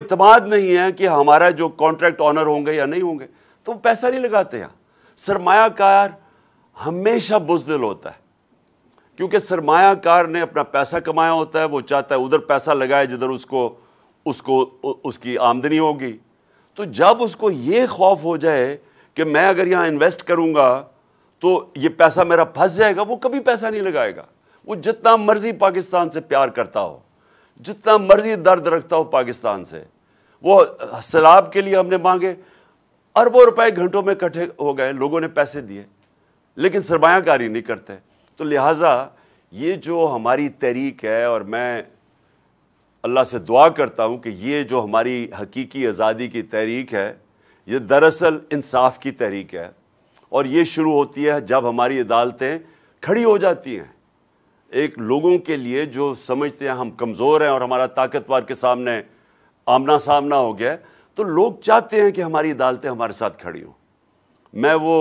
اعتماد نہیں ہے کہ ہمارا جو کانٹریکٹ آنر ہوں گے یا نہیں ہوں گے تو وہ پیسہ نہیں لگاتے ہیں. سرمایہ کار ہمیشہ بزدل ہوتا ہے کیونکہ سرمایہ کار نے اپنا پیسہ کمایا ہوتا ہے, وہ چاہتا ہے ادھر پیسہ لگائے جدھر اس کی آمدنی ہوگی. تو جب اس کو یہ خوف ہو جائے کہ میں اگر یہاں انویسٹ کروں گا تو یہ پیسہ میرا پھنس جائے گا, وہ کبھی پیسہ نہیں لگائے گا. وہ جتنا مرضی پاکستان سے پیار کرتا ہو, جتنا مرضی درد رکھتا ہو پاکستان سے, وہ سیلاب کے لیے ہم نے مانگے, اربوں روپے گھنٹوں میں اکٹھے ہو گئے, لوگوں نے پیسے دیے, لیکن سرمایہ کاری نہیں کرتے. تو لہٰذا یہ جو ہماری تحریک ہے, اور میں اللہ سے دعا کرتا ہوں کہ یہ جو ہماری حقیقی آزادی کی تحریک ہے یہ دراصل انصاف کی تحریک ہے, اور یہ شروع ہوتی ہے جب ہماری عدالتیں کھڑی ہو جاتی ہیں ایک لوگوں کے لیے جو سمجھتے ہیں ہم کمزور ہیں اور ہمارا طاقتور کے سامنے آمنا سامنا ہو گیا, تو لوگ چاہتے ہیں کہ ہماری عدالتیں ہمارے ساتھ کھڑی ہوں. میں وہ